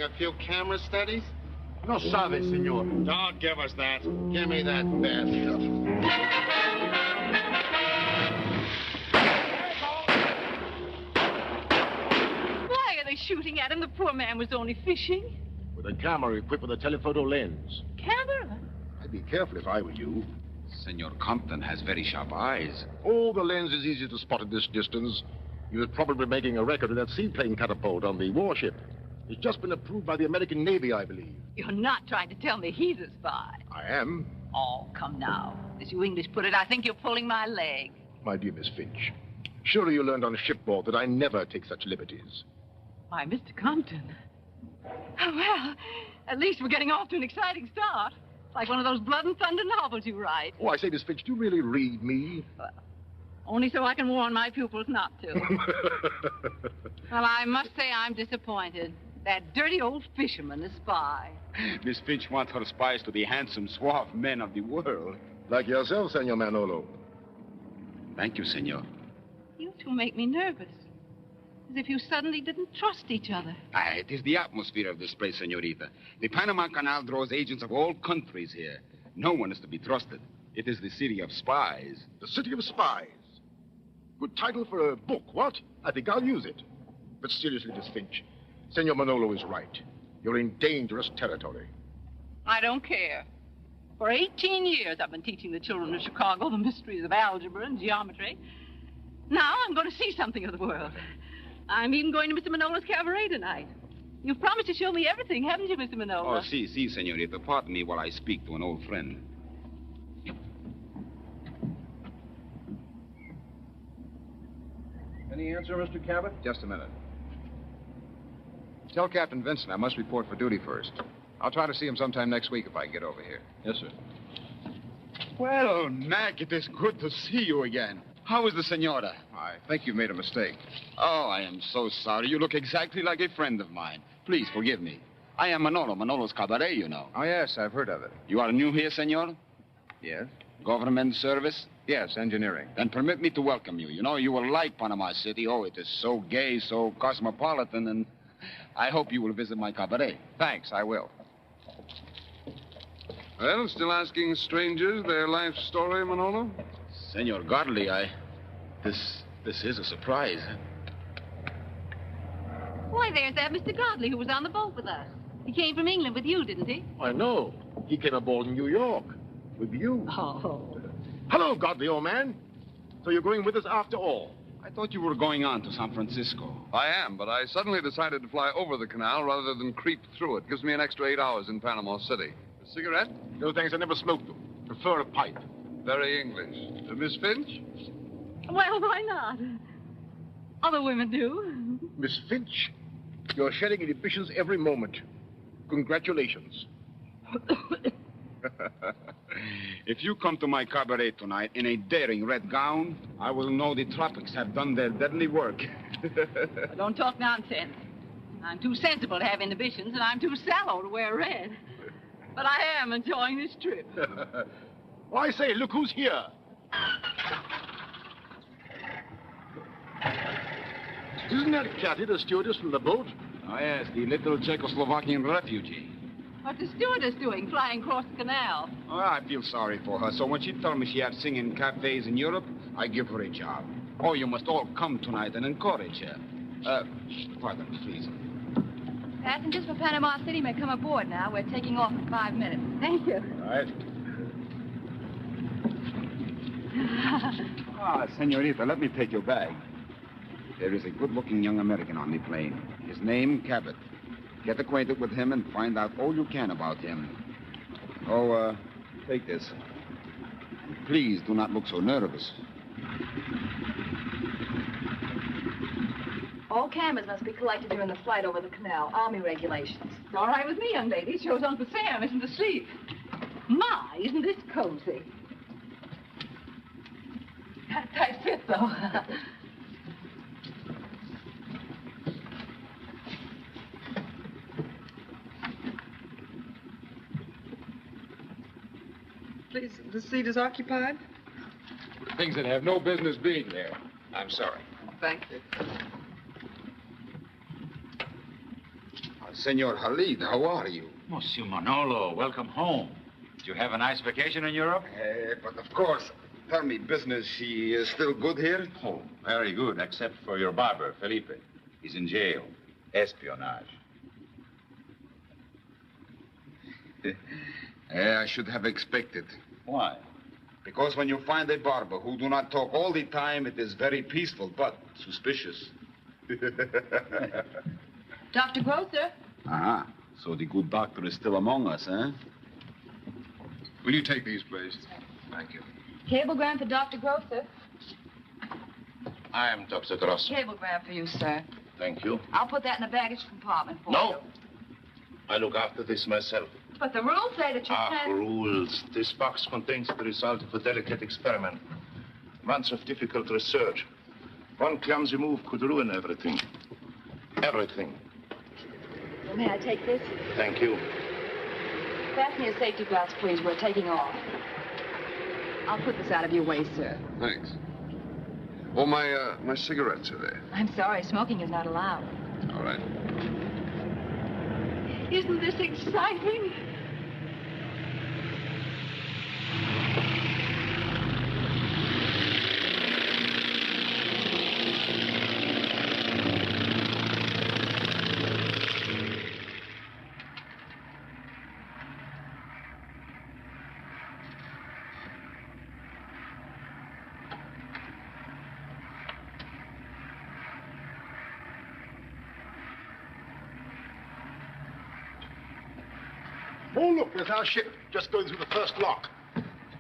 a few camera studies? No sabe, senor. Don't give us that. Give me that bad stuff. Why are they shooting at him? The poor man was only fishing. With a camera equipped with a telephoto lens. Camera? I'd be careful if I were you. Senor Compton has very sharp eyes. Oh, the lens is easy to spot at this distance. He was probably making a record of that seaplane catapult on the warship. It's just been approved by the American Navy, I believe. You're not trying to tell me he's a spy. I am. Oh, come now. As you English put it, I think you're pulling my leg. My dear Miss Finch, surely you learned on shipboard that I never take such liberties. Why, Mr. Compton. Oh, well, at least we're getting off to an exciting start. Like one of those blood and thunder novels you write. Oh, I say, Miss Finch, do you really read me? Well, only so I can warn my pupils not to. Well, I must say I'm disappointed. That dirty old fisherman, a spy. Miss Finch wants her spies to be handsome, suave men of the world. Like yourself, Senor Manolo. Thank you, senor. You two make me nervous. As if you suddenly didn't trust each other. It is the atmosphere of this place, senorita. The Panama Canal draws agents of all countries here. No one is to be trusted. It is the city of spies. The City of Spies. Good title for a book, what? I think I'll use it. But seriously, Miss Finch, Senor Manolo is right. You're in dangerous territory. I don't care. For 18 years, I've been teaching the children of Chicago the mysteries of algebra and geometry. Now I'm going to see something of the world. I'm even going to Mr. Manolo's cabaret tonight. You've promised to show me everything, haven't you, Mr. Manolo? Oh, si, senorita. Pardon me while I speak to an old friend. Any answer, Mr. Cabot? Just a minute. Tell Captain Vincent I must report for duty first. I'll try to see him sometime next week if I can get over here. Yes, sir. Well, Mac, it is good to see you again. How is the senora? I think you've made a mistake. Oh, I am so sorry. You look exactly like a friend of mine. Please forgive me. I am Manolo, Manolo's cabaret, you know. Oh, yes, I've heard of it. You are new here, senor? Yes? Government service? Yes, engineering. Then permit me to welcome you. You know, you will like Panama City. Oh, it is so gay, so cosmopolitan, and I hope you will visit my cabaret. Thanks, I will. Well, still asking strangers their life story, Manolo? Senor Godley, This is a surprise. Why, there's that Mr. Godley who was on the boat with us. He came from England with you, didn't he? I know. He came aboard in New York. With you. Oh. Hello, Godley, old man. So you're going with us after all? I thought you were going on to San Francisco. I am, but I suddenly decided to fly over the canal rather than creep through it. Gives me an extra 8 hours in Panama City. A cigarette? Those things I never smoked them. Prefer a pipe. Very English. Miss Finch? Well, why not? Other women do. Miss Finch, you're shedding inhibitions every moment. Congratulations. If you come to my cabaret tonight in a daring red gown, I will know the tropics have done their deadly work. Don't talk nonsense. I'm too sensible to have inhibitions, and I'm too sallow to wear red. But I am enjoying this trip. Oh, I say, look who's here. Isn't that Kathy, the stewardess from the boat? Oh, yes, the little Czechoslovakian refugee. What's the stewardess doing, flying across the canal? Oh, I feel sorry for her. So when she told me she had singing cafes in Europe, I give her a job. Oh, you must all come tonight and encourage her. Pardon, please. Passengers for Panama City may come aboard now. We're taking off in 5 minutes. Thank you. All right. Senorita, let me take your bag. There is a good-looking young American on the plane. His name, Cabot. Get acquainted with him and find out all you can about him. Oh, take this. Please do not look so nervous. All cameras must be collected during the flight over the canal. Army regulations. It's all right with me, young lady. Shows Uncle Sam isn't asleep. My, isn't this cozy? Tight fit, though. Please, the seat is occupied? Things that have no business being there. I'm sorry. Thank you. Senor Khalid, how are you? Monsieur Manolo, welcome home. Did you have a nice vacation in Europe? But of course, tell me, business, he is still good here? Oh, very good, except for your barber, Felipe. He's in jail. Espionage. I should have expected. Why? Because when you find a barber who do not talk all the time, it is very peaceful, but suspicious. Dr. Grosser? Ah, so the good doctor is still among us, eh? Will you take these, please? Thank you. Cablegram for Dr. Grosser. I am Dr. Gross. Cablegram for you, sir. Thank you. I'll put that in the baggage compartment for you. No. I look after this myself. But the rules say that you can't... Rules. This box contains the result of a delicate experiment. Months of difficult research. One clumsy move could ruin everything. Everything. Well, may I take this? Thank you. Fasten your safety belts, please. We're taking off. I'll put this out of your way, sir. Thanks. Oh, my cigarettes are there. I'm sorry. Smoking is not allowed. All right. Isn't this exciting? Oh, look, there's our ship just going through the first lock.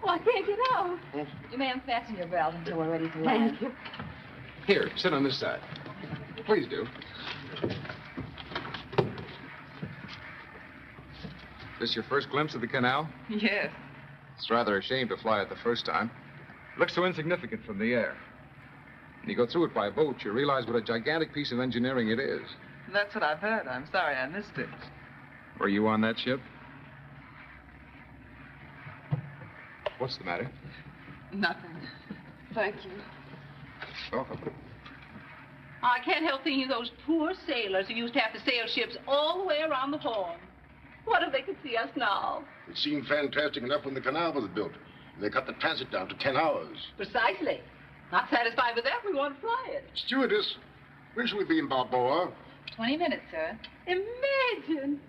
Oh, I can't get out. You may unfasten your belt until we're ready to land. Thank you. Here, sit on this side. Please do. This your first glimpse of the canal? Yes. It's rather a shame to fly it the first time. It looks so insignificant from the air. When you go through it by boat, you realize what a gigantic piece of engineering it is. That's what I've heard. I'm sorry I missed it. Were you on that ship? What's the matter? Nothing. Thank you. Oh. I can't help thinking of those poor sailors who used to have to sail ships all the way around the Horn. What if they could see us now? It seemed fantastic enough when the canal was built. They cut the transit down to 10 hours. Precisely. Not satisfied with that, we want to fly it. Stewardess, when shall we be in Balboa? 20 minutes, sir. Imagine.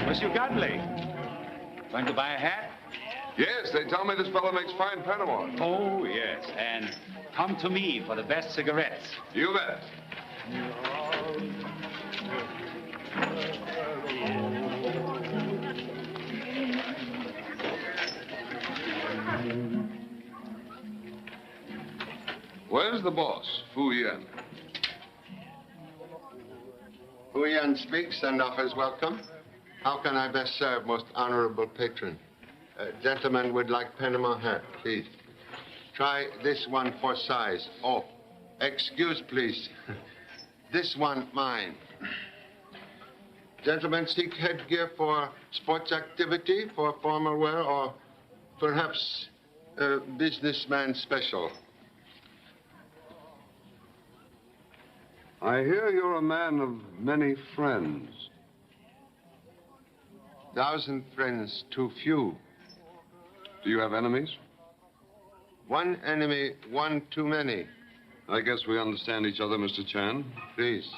Monsieur Godley, going to buy a hat? Yes, they tell me this fellow makes fine Panama. Oh, yes, and come to me for the best cigarettes. You bet. Where's the boss, Fu Yan? Fu Yan speaks and offers welcome. How can I best serve, most honorable patron? Gentlemen would like Panama hat, please. Try this one for size. Oh, excuse, please. This one, mine. Gentlemen seek headgear for sports activity, for formal wear, or perhaps a businessman special. I hear you're a man of many friends. 1,000 friends, too few. Do you have enemies? One enemy, one too many. I guess we understand each other, Mr. Chan. Please.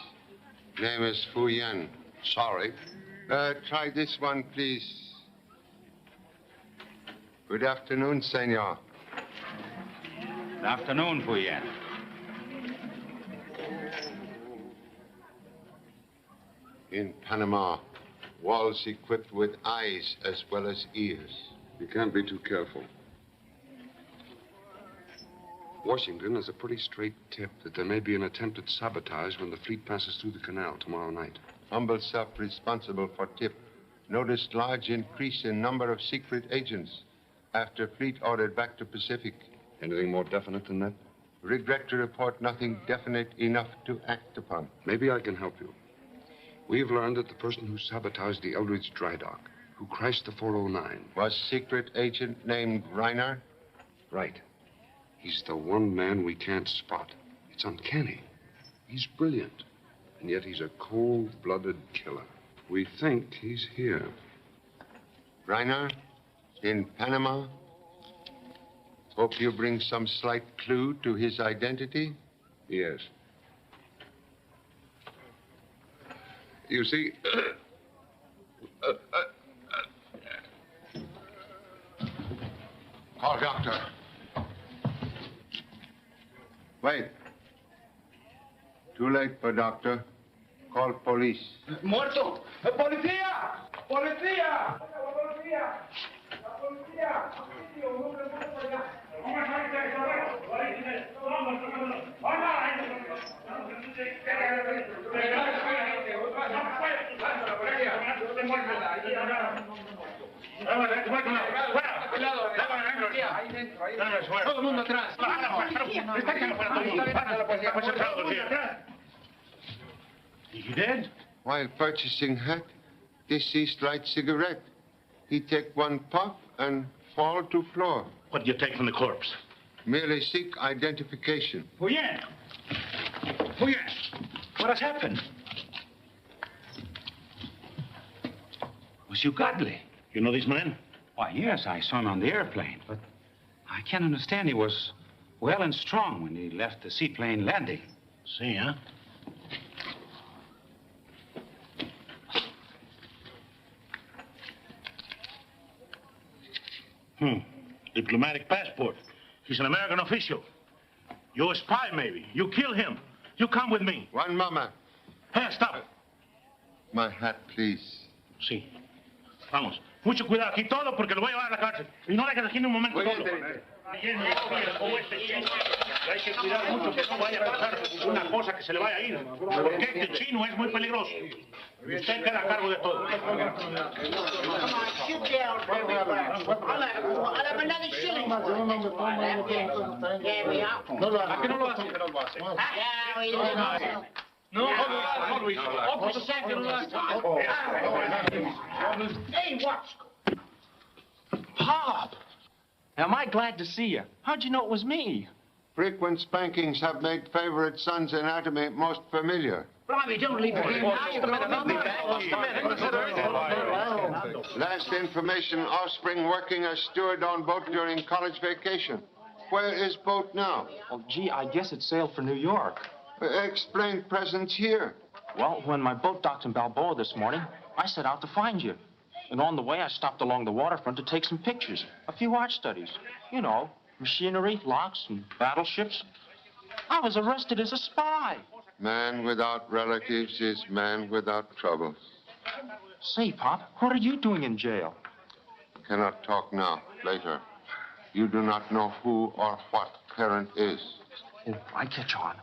Name is Fu Yan. Sorry. Try this one, please. Good afternoon, senor. Good afternoon, Fuyen. In Panama, walls equipped with eyes as well as ears. You can't be too careful. Washington has a pretty straight tip that there may be an attempted sabotage when the fleet passes through the canal tomorrow night. Humble self responsible for tip. Noticed large increase in number of secret agents after fleet ordered back to Pacific. Anything more definite than that? Regret to report nothing definite enough to act upon. Maybe I can help you. We've learned that the person who sabotaged the Eldridge dry dock, who crashed the 409... was secret agent named Reiner? Right. He's the one man we can't spot. It's uncanny. He's brilliant, and yet he's a cold-blooded killer. We think he's here. Reiner? In Panama? Hope you bring some slight clue to his identity? Yes. You see... Call doctor. Wait. Too late for doctor. Call police. Muerto. Policía. Policía. Policía. Todo el mundo atrás. Is he dead? While purchasing hat, deceased light cigarette. He take one puff and fall to floor. What do you take from the corpse? Merely seek identification. Fuyen! Fuyen! What has happened? Was you Godley? You know these men? Why, yes, I saw him on the airplane, but I can't understand. He was well and strong when he left the seaplane landing. See, huh? Diplomatic passport. He's an American official. You're a spy, maybe. You kill him. You come with me. One moment. Hey, stop. My hat, please. Sí. Vamos. Mucho cuidado aquí todo porque lo voy a llevar a la cárcel. Y no le dejes aquí en un momento solo. Hay que cuidar mucho que no vaya a pasar una cosa que se le vaya a ir. Porque este chino es muy peligroso. Y usted queda a cargo de todo. Sit down, I'll have another shilling. Yeah, we are. ¿A qué no lo hace? No, Luis. Hey, watch. Pop! Am I glad to see you? How'd you know it was me? Frequent spankings have made favorite son's anatomy most familiar. Blimey, don't leave it here. Last information, offspring working as steward on boat during college vacation. Where is boat now? Oh, gee, I guess it sailed for New York. Explain presence here. Well, when my boat docked in Balboa this morning, I set out to find you. And on the way, I stopped along the waterfront to take some pictures. A few art studies. You know, machinery, locks, and battleships. I was arrested as a spy. Man without relatives is man without troubles. Say, Pop, what are you doing in jail? Cannot talk now. Later. You do not know who or what parent is. Oh, I catch on.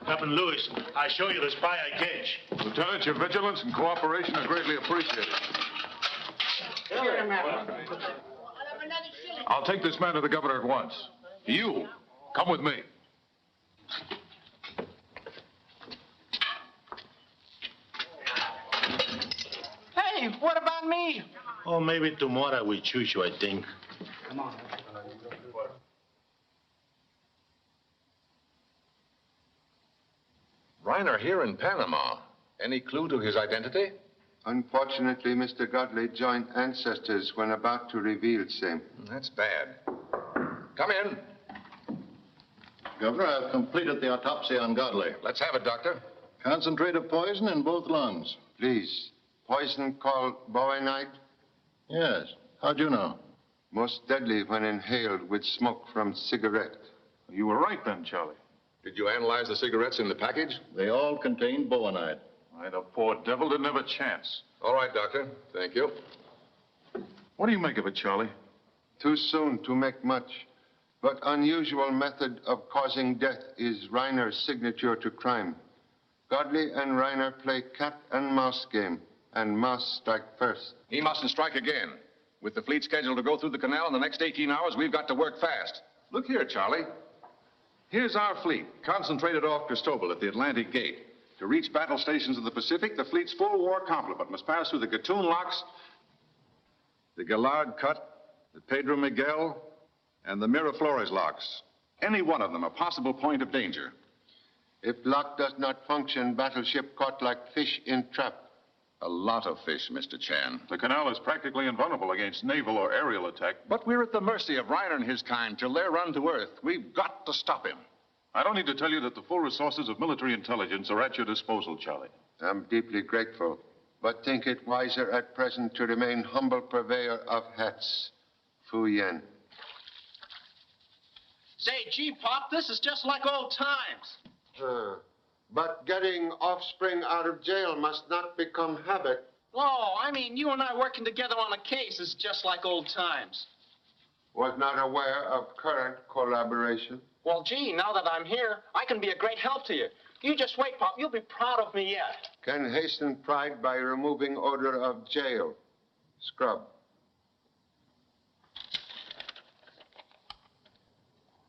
Captain Lewis, I show you the spy I catch. Lieutenant, your vigilance and cooperation are greatly appreciated. I'll take this man to the governor at once. You, come with me. Hey, what about me? Oh, maybe tomorrow we choose you, I think. Come on. Reiner here in Panama. Any clue to his identity? Unfortunately, Mr. Godley joined ancestors when about to reveal same. That's bad. Come in. Governor, I've completed the autopsy on Godley. Let's have it, Doctor. Concentrate of poison in both lungs. Please. Poison called bowenite? Yes. How'd you know? Most deadly when inhaled with smoke from cigarette. You were right then, Charlie. Did you analyze the cigarettes in the package? They all contained bowenite. Why, the poor devil didn't have a chance. All right, Doctor. Thank you. What do you make of it, Charlie? Too soon to make much. But unusual method of causing death is Reiner's signature to crime. Godley and Reiner play cat and mouse game, and mouse strike first. He mustn't strike again. With the fleet scheduled to go through the canal in the next 18 hours, we've got to work fast. Look here, Charlie. Here's our fleet, concentrated off Cristobal at the Atlantic Gate. To reach battle stations of the Pacific, the fleet's full war complement must pass through the Gatun locks, the Gallard Cut, the Pedro Miguel, and the Miraflores locks. Any one of them a possible point of danger. If lock does not function, battleship caught like fish in trap. A lot of fish, Mr. Chan. The canal is practically invulnerable against naval or aerial attack. But we're at the mercy of Reiner and his kind till they're run to earth. We've got to stop him. I don't need to tell you that the full resources of military intelligence are at your disposal, Charlie. I'm deeply grateful, but think it wiser at present to remain humble purveyor of hats. Fu Yen. Say, gee, Pop, this is just like old times. But getting offspring out of jail must not become habit. Oh, I mean, you and I working together on a case is just like old times. Was not aware of current collaboration. Well, gee, now that I'm here, I can be a great help to you. You just wait, Pop. You'll be proud of me yet. Can hasten pride by removing odor of jail. Scrub.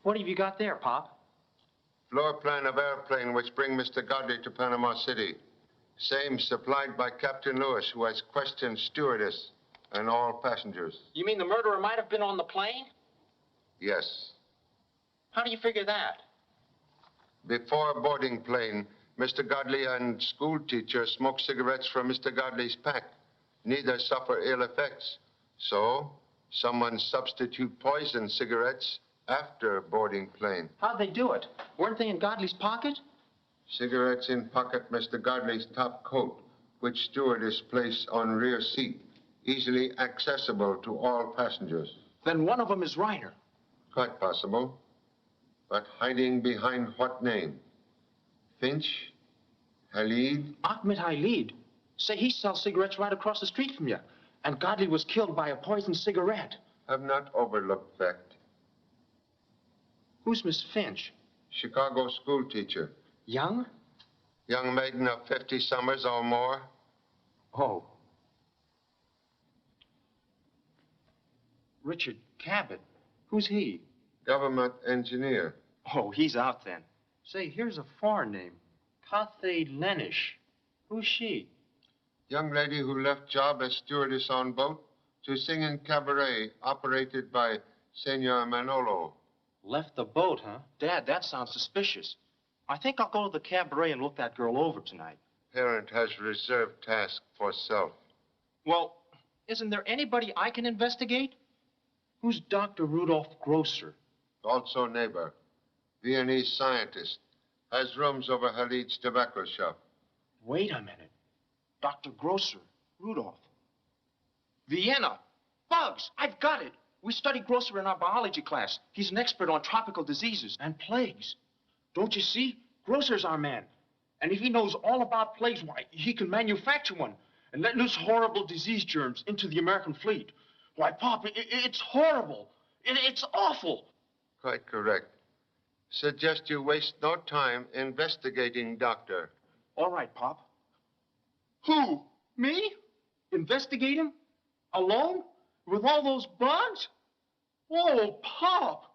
What have you got there, Pop? Floor plan of airplane which bring Mr. Godley to Panama City. Same supplied by Captain Lewis, who has questioned stewardess and all passengers. You mean the murderer might have been on the plane? Yes. How do you figure that? Before boarding plane, Mr. Godley and school teacher smoked cigarettes from Mr. Godley's pack. Neither suffer ill effects. So, someone substitute poison cigarettes after boarding plane. How'd they do it? Weren't they in Godley's pocket? Cigarettes in pocket Mr. Godley's top coat, which stewardess placed on rear seat, easily accessible to all passengers. Then one of them is Reiner. Quite possible. But hiding behind what name? Finch? Halid? Ahmed Halid. Say, he sells cigarettes right across the street from you. And Godley was killed by a poisoned cigarette. Have not overlooked fact. Who's Miss Finch? Chicago school teacher. Young? Young maiden of 50 summers or more. Oh. Richard Cabot. Who's he? Government engineer. Oh, he's out then. Say, here's a foreign name. Cathay Lenish. Who's she? Young lady who left job as stewardess on boat to sing in cabaret operated by Senor Manolo. Left the boat, huh? Dad, that sounds suspicious. I think I'll go to the cabaret and look that girl over tonight. Parent has reserved task for self. Well, isn't there anybody I can investigate? Who's Dr. Rudolph Grosser? Also neighbor. Viennese scientist. Has rooms over Halid's tobacco shop. Wait a minute. Dr. Grosser, Rudolph. Vienna. Bugs! I've got it. We studied Grosser in our biology class. He's an expert on tropical diseases and plagues. Don't you see? Grosser's our man. And if he knows all about plagues, why, he can manufacture one and let loose horrible disease germs into the American fleet. Why, Pop, it's horrible. It's awful. Quite correct. Suggest you waste no time investigating, Doctor. All right, Pop. Who? Me? Investigate him? Alone? With all those bugs? Oh, Pop!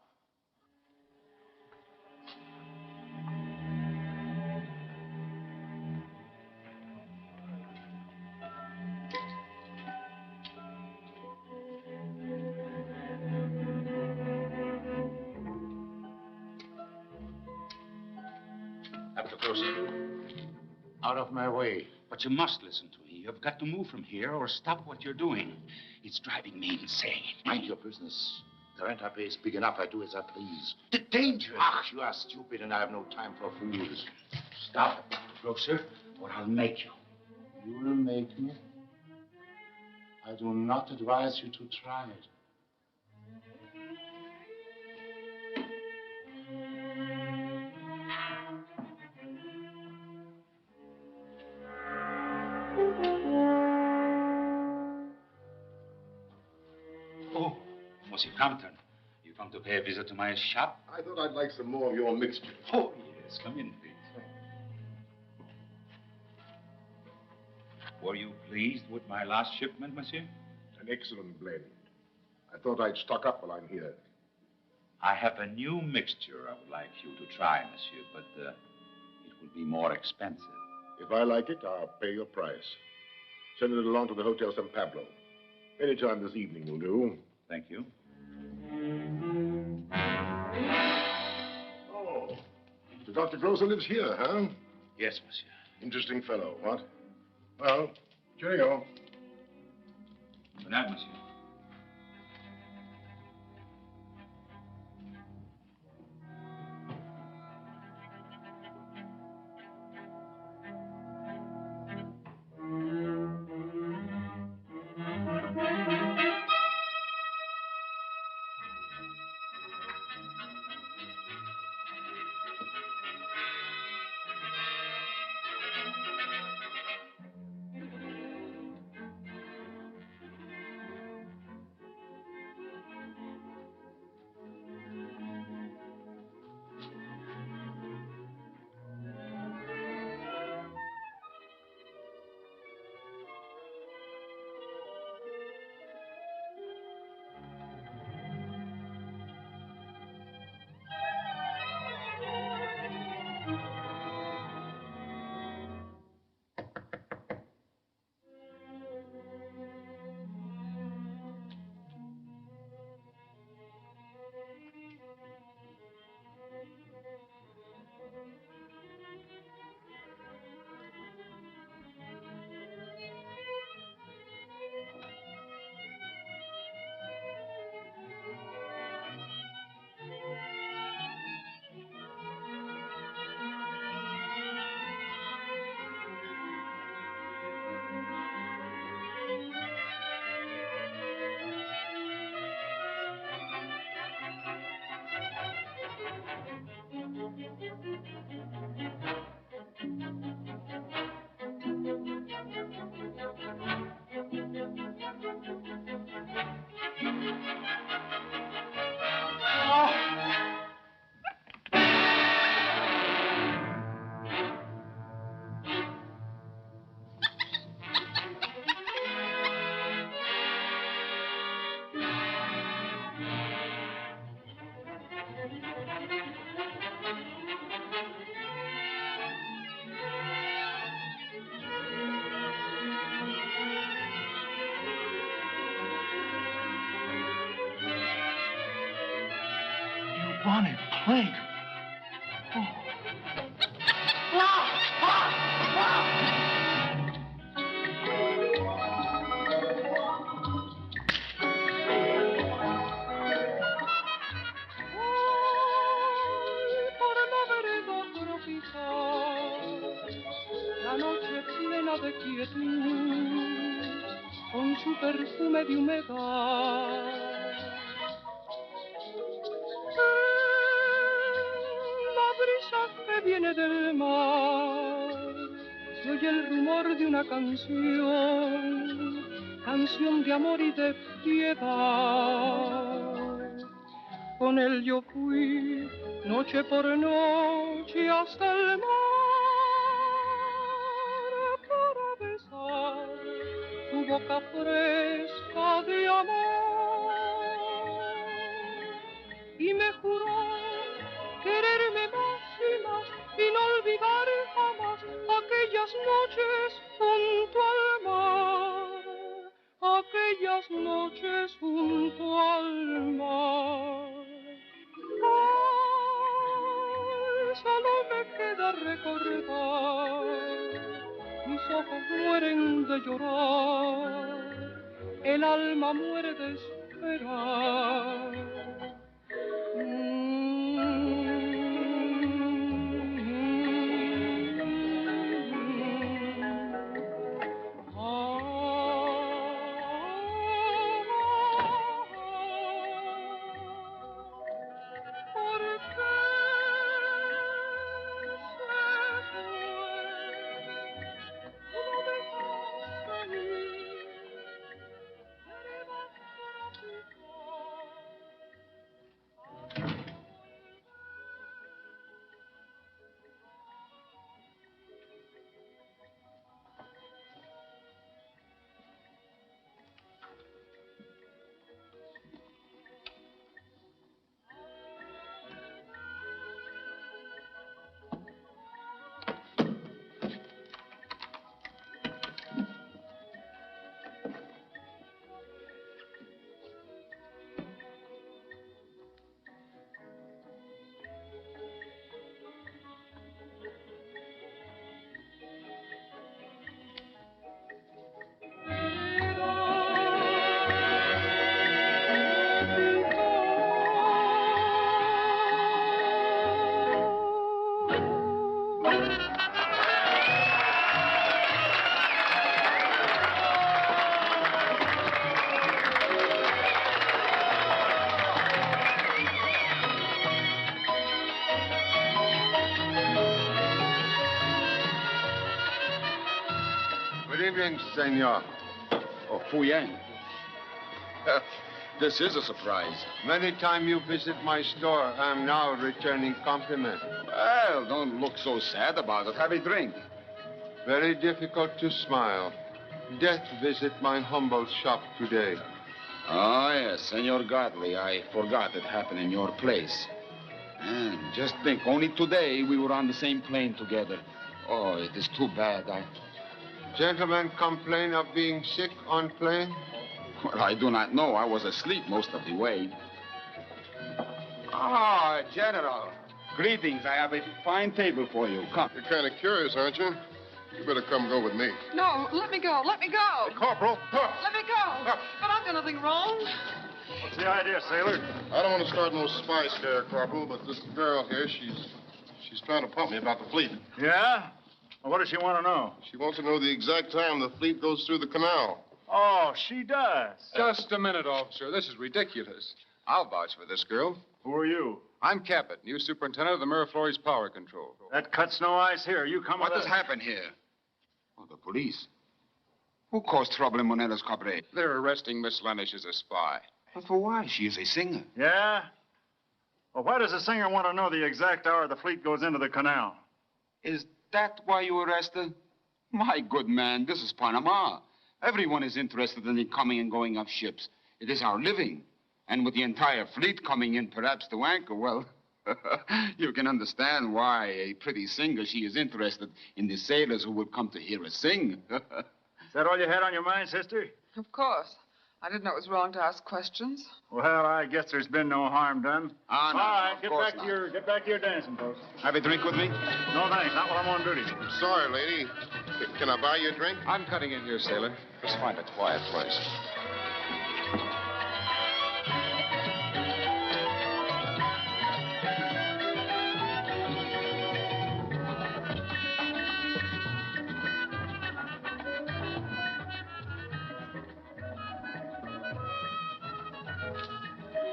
Dr. Grosser. Out of my way. But you must listen to me. You've got to move from here or stop what you're doing. It's driving me insane. Mind your business. The rent-a is big enough. I do as I please. The danger. Ah, you are stupid, and I have no time for fools. Stop it, Dr. Grosser, or I'll make you. You will make me? I do not advise you to try it. Oh, Monsieur Compton, you come to pay a visit to my shop? I thought I'd like some more of your mixture. Oh, yes. Come in, please. Were you pleased with my last shipment, monsieur? An excellent blend. I thought I'd stock up while I'm here. I have a new mixture I would like you to try, monsieur, but it will be more expensive. If I like it, I'll pay your price. Send it along to the Hotel San Pablo. Any time this evening will do. Thank you. Oh, so Dr. Grosser lives here, huh? Yes, monsieur. Interesting fellow, what? Well, cheerio. Good night, monsieur. Bonnet, plague. Oh. Por la vereda tropical, la noche plena de quietud, con su perfume de humedad. La brisa que viene del mar, se oye el rumor de una canción, canción de amor y de piedad. Con él yo fui noche por noche hasta el mar para besar su boca fresca de amor. Y me juró quererme más y más y no olvidar jamás aquellas noches junto al mar, aquellas noches junto al mar. Ay, solo me queda recordar, mis ojos mueren de llorar, el alma muere de esperar. evening, senor. Oh, Fu Yan. This is a surprise. Many time you visit my store, I am now returning compliment. Well, don't look so sad about it. Have a drink. Very difficult to smile. Death visit my humble shop today. Oh, yes, Senor Godley. I forgot it happened in your place. And just think, only today we were on the same plane together. Oh, it is too bad. Gentlemen complain of being sick on plane? Well, I do not know. I was asleep most of the way. Ah, General. Greetings. I have a fine table for you. Come. You're kind of curious, aren't you? You better come go with me. No, let me go. Let me go. Hey, Corporal. Let me go. But I've done nothing wrong. What's the idea, sailor? I don't want to start no spy scare, Corporal, but this girl here, she's trying to pump me about the fleet. Yeah? Well, what does she want to know? She wants to know the exact time the fleet goes through the canal. Oh, she does. Just a minute, officer. This is ridiculous. I'll vouch for this girl. Who are you? I'm Cabot, new superintendent of the Miraflores Power Control. That cuts no ice here. You come What with has us. happened here? Oh, the police. Who caused trouble in Monella's cabaret? They're arresting Miss Lenish as a spy. But for why? She is a singer. Yeah? Well, why does the singer want to know the exact hour the fleet goes into the canal? Is that why you arrested? My good man, this is Panama. Everyone is interested in the coming and going of ships. It is our living. And with the entire fleet coming in perhaps to anchor, well, you can understand why a pretty singer, she is interested in the sailors who will come to hear her sing. Is that all you had on your mind, sister? Of course. I didn't know it was wrong to ask questions. Well, I guess there's been no harm done. Ah, no, all right, of get course back not. to your dancing post. Have a drink with me? No, thanks. Not while I'm on duty. Sorry, lady. Can I buy you a drink? I'm cutting in here, sailor. Just find a quiet place.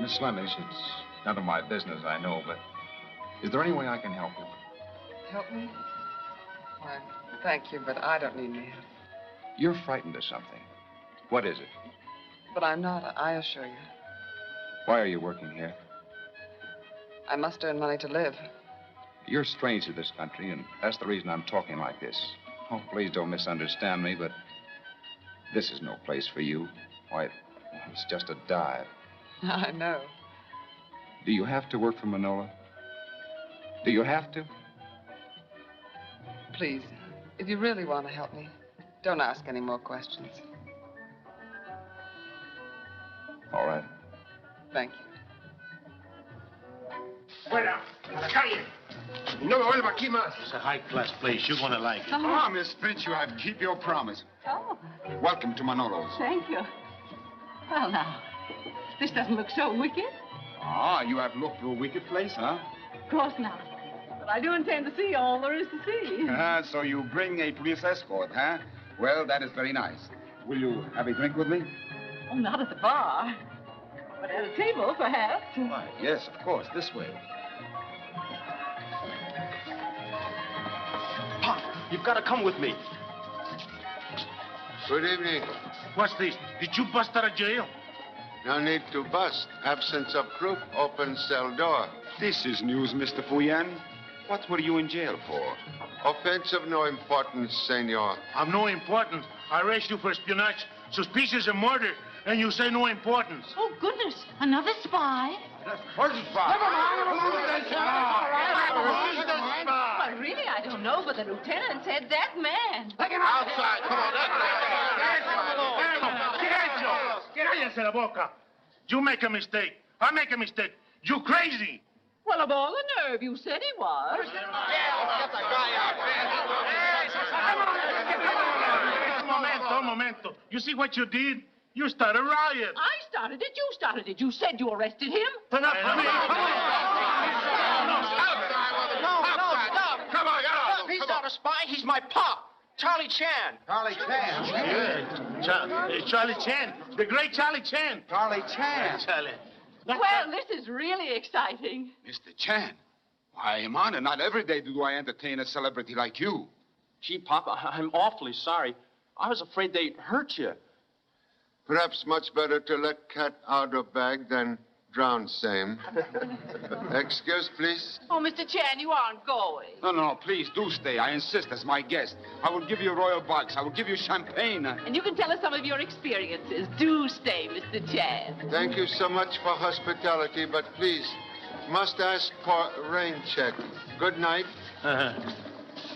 Miss Lenish, it's none of my business, I know, but is there any way I can help you? Help me? Why, thank you, but I don't need any help. You're frightened of something. What is it? But I'm not, I assure you. Why are you working here? I must earn money to live. You're strange to this country, and that's the reason I'm talking like this. Oh, please don't misunderstand me, but this is no place for you. Why, it's just a dive. I know. Do you have to work for Manola? Do you have to? Please, if you really want to help me, don't ask any more questions. All right. Thank you. Fuera. A la calle. No me vuelva aquí más. It's a high-class place. You're going to like it. Ah, Miss Finch, you have to keep your promise. Oh, Welcome to Manolo's. thank you. Well, now, this doesn't look so wicked. Ah, you have looked through a wicked place, huh? Of course not. But I do intend to see all there is to see. So you bring a police escort, huh? Well, that is very nice. Will you have a drink with me? Oh, not at the bar. But at a table, perhaps. Why, yes, of course. This way. Pop, you've got to come with me. Good evening. What's this? Did you bust out of jail? No need to bust. Absence of proof, open cell door. This is news, Mr. Fu Yan. What were you in jail for? Offense of no importance, senor. Of no importance. I arrest you for espionage, suspicious of murder, and you say no importance. Oh, goodness. Another spy? Where's the spy? Well, really, I don't know, but the lieutenant said that man. Outside. Come on, Cállese la boca. You make a mistake. I make a mistake. You crazy. Well, of all the nerve, you said he was. Momento. You see what you did? You started a riot. I started it. You started it. You said you arrested him. Turn up for me. Come on, get out. He's not a spy. He's my pop, Charlie Chan. Charlie Chan. The great Charlie Chan. Charlie Chan. Charlie. Well, this is really exciting. Mr. Chan. Why, I'm honored. Not every day do I entertain a celebrity like you. Gee, Pop, I'm awfully sorry. I was afraid they'd hurt you. Perhaps much better to let cat out of bag than drown same. Excuse, please. Oh, Mr. Chan, you aren't going. No, please do stay. I insist as my guest. I will give you royal box. I will give you champagne. And you can tell us some of your experiences. Do stay, Mr. Chan. Thank you so much for hospitality, but please, must ask for rain check. Good night.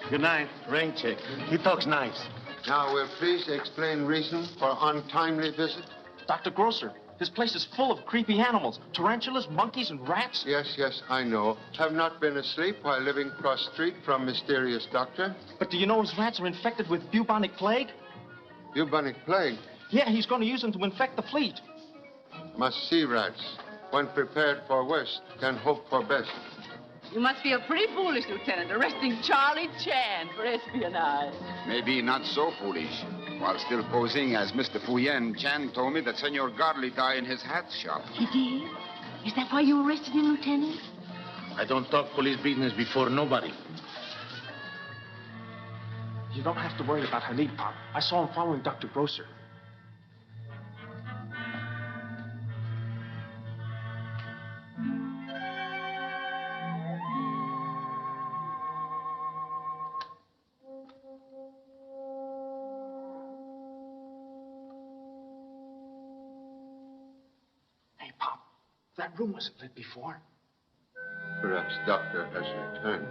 Good night. Rain check. He talks nice. Now, will please explain reason for untimely visit? Dr. Grosser, this place is full of creepy animals. Tarantulas, monkeys, and rats. Yes, I know. Have not been asleep while living cross street from mysterious doctor. But do you know his rats are infected with bubonic plague? Bubonic plague? Yeah, he's going to use them to infect the fleet. Must see rats. When prepared for worst, can hope for best. You must feel pretty foolish, Lieutenant, arresting Charlie Chan for espionage. Maybe not so foolish. While still posing as Mr. Fuyen, Chan told me that Senor Garley died in his hat shop. He did? Is that why you arrested him, Lieutenant? I don't talk police business before nobody. You don't have to worry about Halid, Pop. I saw him following Dr. Grosser. That room wasn't lit before. Perhaps Doctor has returned.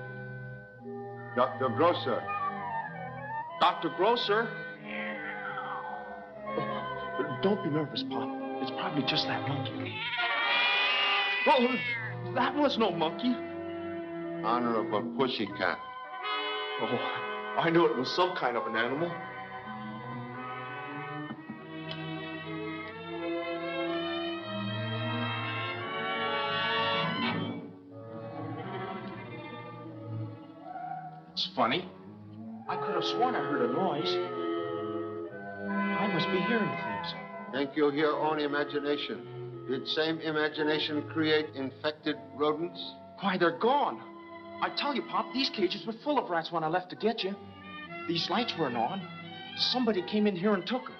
Dr. Grosser. Dr. Grosser? Oh, don't be nervous, Pop. It's probably just that monkey. Oh, that was no monkey. Honorable Pussycat. Oh, I knew it was some kind of an animal. It's funny. I could have sworn I heard a noise. I must be hearing things. Think you hear own imagination? Did same imagination create infected rodents? Why, they're gone. I tell you, Pop, these cages were full of rats when I left to get you. These lights weren't on. Somebody came in here and took them.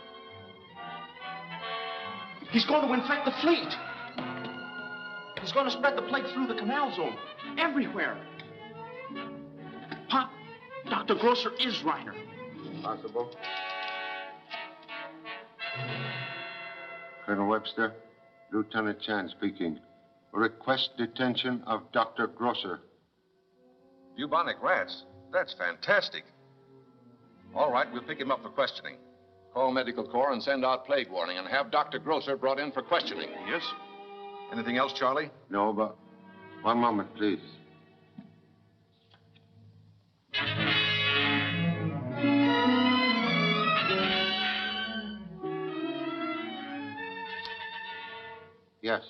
He's going to infect the fleet. He's going to spread the plague through the canal zone. Everywhere. Pop, Dr. Grosser is Reiner. Possible. Colonel Webster, Lieutenant Chan speaking. Request detention of Dr. Grosser. Bubonic rats? That's fantastic. All right, we'll pick him up for questioning. Call Medical Corps and send out plague warning and have Dr. Grosser brought in for questioning. Yes. Anything else, Charlie? No, but one moment, please. Yes.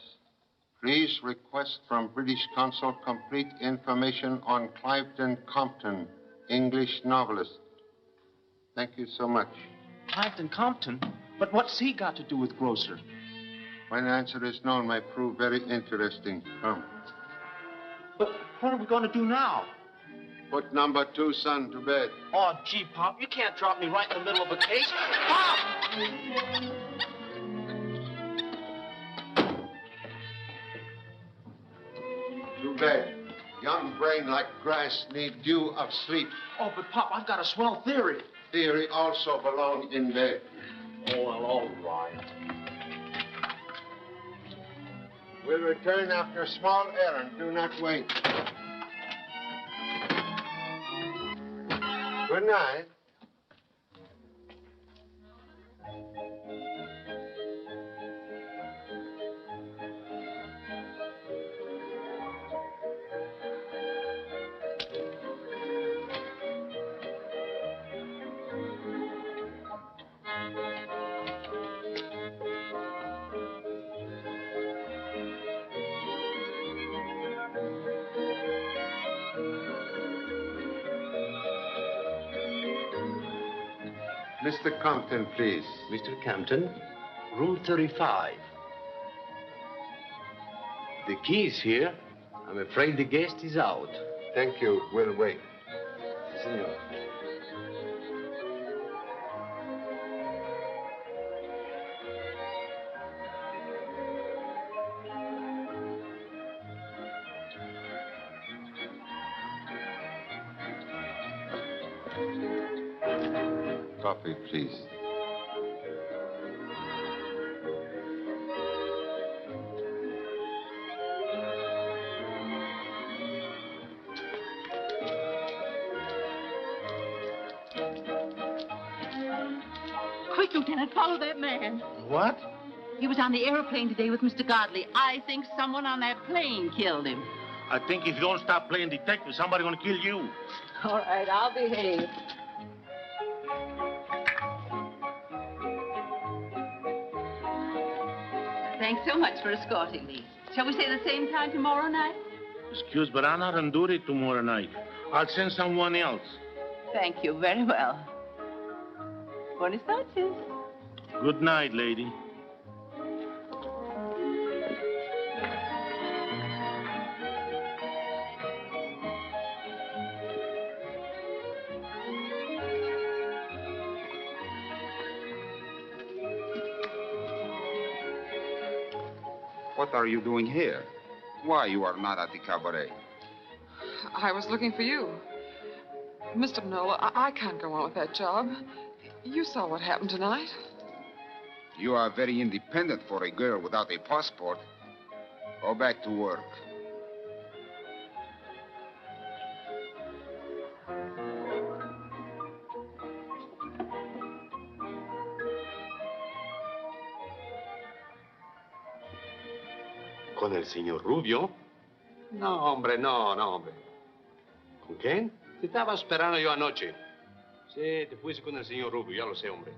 Please request from British Consul complete information on Clifton Compton, English novelist. Thank you so much. Clifton Compton? But what's he got to do with Grosser? When answer is known, may prove very interesting. Come. But what are we going to do now? Put number 2 son to bed. Oh, gee, Pop, you can't drop me right in the middle of a case. Pop! To bed. Young brain like grass need dew of sleep. Oh, but Pop, I've got a swell theory. Theory also belong in bed. Oh, well, all right. We'll return after a small errand. Do not wait. Good night. Mr. Compton, please. Mr. Compton, room 35. The key is here. I'm afraid the guest is out. Thank you. We'll wait. Senor. Coffee, please. Quick, Lieutenant, follow that man. What? He was on the airplane today with Mr. Godley. I think someone on that plane killed him. I think if you don't stop playing detective, somebody's gonna kill you. All right, I'll behave. Thanks so much for escorting me. Shall we say the same time tomorrow night? Excuse, but I'm not on duty tomorrow night. I'll send someone else. Thank you very well. Buenas noches. Good night, lady. What are you doing here? Why you are not at the cabaret? I was looking for you. Mr. Manola, I can't go on with that job. You saw what happened tonight. You are very independent for a girl without a passport. Go back to work. ¿Con el señor Rubio? No, hombre, no, hombre. ¿Con quién? Te estaba esperando yo anoche. Sí, te fuiste con el señor Rubio, ya lo sé, hombre.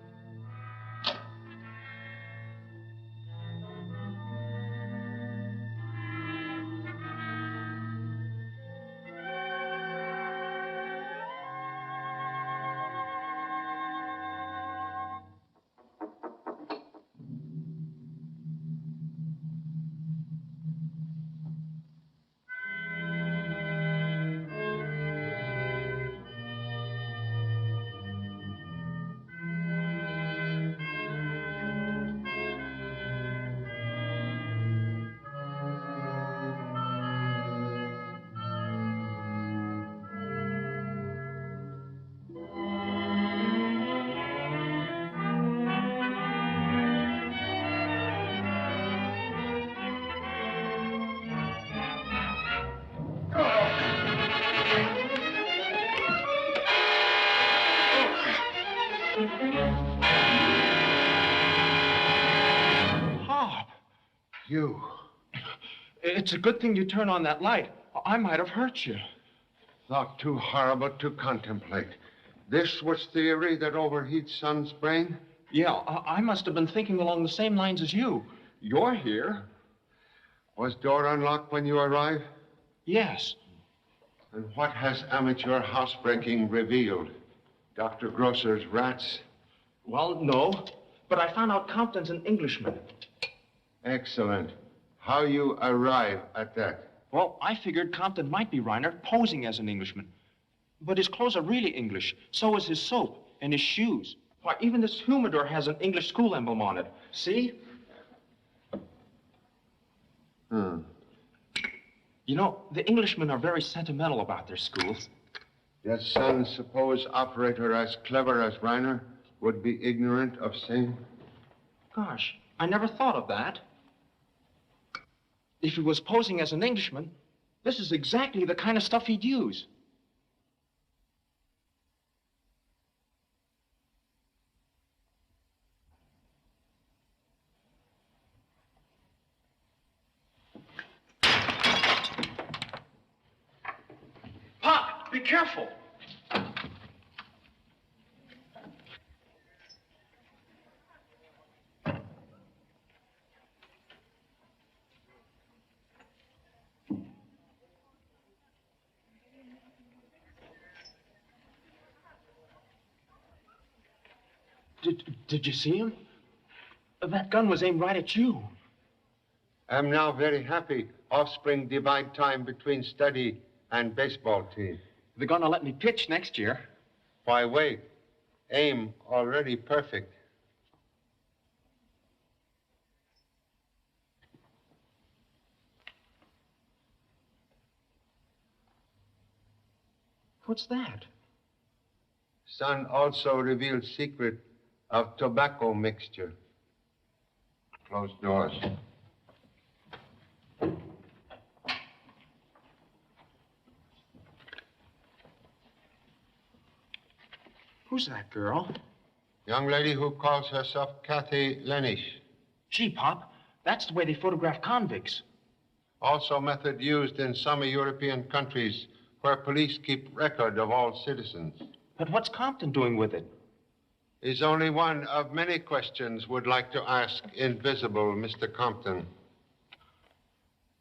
You. It's a good thing you turned on that light. I might have hurt you. Thought too horrible to contemplate. This was theory that overheats son's brain? Yeah, I must have been thinking along the same lines as you. You're here. Was door unlocked when you arrived? Yes. And what has amateur housebreaking revealed? Dr. Grosser's rats? Well, no. But I found out Compton's an Englishman. Excellent. How you arrive at that? Well, I figured Compton might be Reiner, posing as an Englishman. But his clothes are really English. So is his soap and his shoes. Why, even this humidor has an English school emblem on it. See? You know, the Englishmen are very sentimental about their schools. Your son, suppose operator as clever as Reiner, would be ignorant of same? Gosh, I never thought of that. If he was posing as an Englishman, this is exactly the kind of stuff he'd use. Pop, be careful. Did you see him? That gun was aimed right at you. I'm now very happy. Offspring divide time between study and baseball team. They're gonna let me pitch next year. Why wait? Aim already perfect. What's that? Son also revealed secret of tobacco mixture. Close doors. Who's that girl? Young lady who calls herself Kathy Lenish. Gee, Pop, that's the way they photograph convicts. Also method used in some European countries where police keep record of all citizens. But what's Compton doing with it? Is only one of many questions would like to ask Invisible Mr. Compton.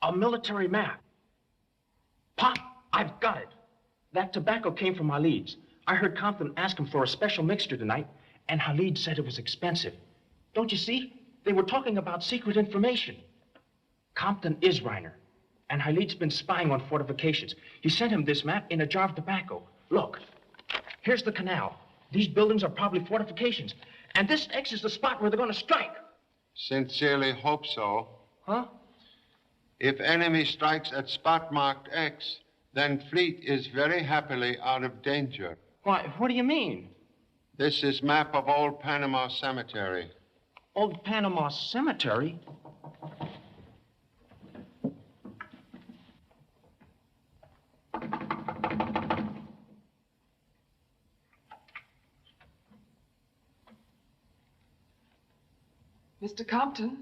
A military map. Pop, I've got it. That tobacco came from Halid's. I heard Compton ask him for a special mixture tonight, and Halid said it was expensive. Don't you see? They were talking about secret information. Compton is Reiner, and Halid's been spying on fortifications. He sent him this map in a jar of tobacco. Look, here's the canal. These buildings are probably fortifications, and this X is the spot where they're going to strike. Sincerely hope so. Huh? If enemy strikes at spot marked X, then fleet is very happily out of danger. Why, what do you mean? This is map of Old Panama Cemetery. Old Panama Cemetery? Mr. Compton?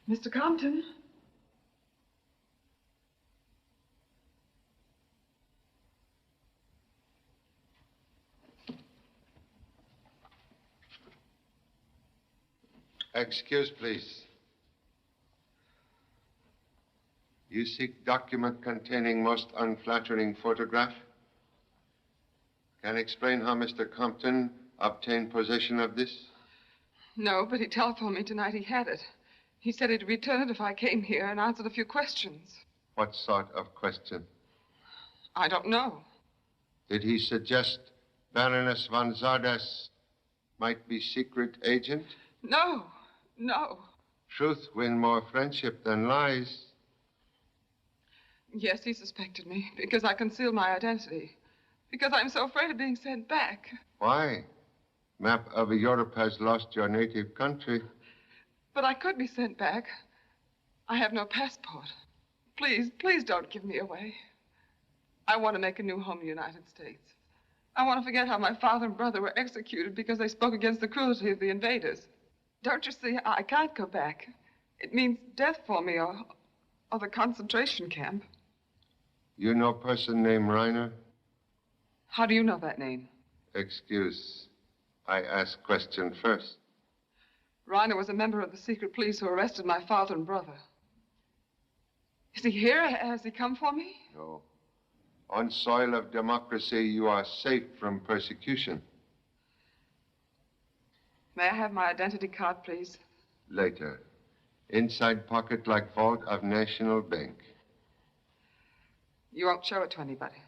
Mr. Compton? Excuse, please. You seek document containing most unflattering photograph? Can you explain how Mr. Compton obtained possession of this? No, but he telephoned me tonight he had it. He said he'd return it if I came here and answered a few questions. What sort of question? I don't know. Did he suggest Baroness von Zardas might be secret agent? No, no. Truth win more friendship than lies. Yes, he suspected me because I concealed my identity. Because I'm so afraid of being sent back. Why? Map of Europe has lost your native country. But I could be sent back. I have no passport. Please, please don't give me away. I want to make a new home in the United States. I want to forget how my father and brother were executed because they spoke against the cruelty of the invaders. Don't you see? I can't go back. It means death for me or the concentration camp. You know a person named Reiner? How do you know that name? Excuse. I ask question first. Reiner was a member of the secret police who arrested my father and brother. Is he here? Has he come for me? No. On soil of democracy, you are safe from persecution. May I have my identity card, please? Later. Inside pocket like vault of National Bank. You won't show it to anybody.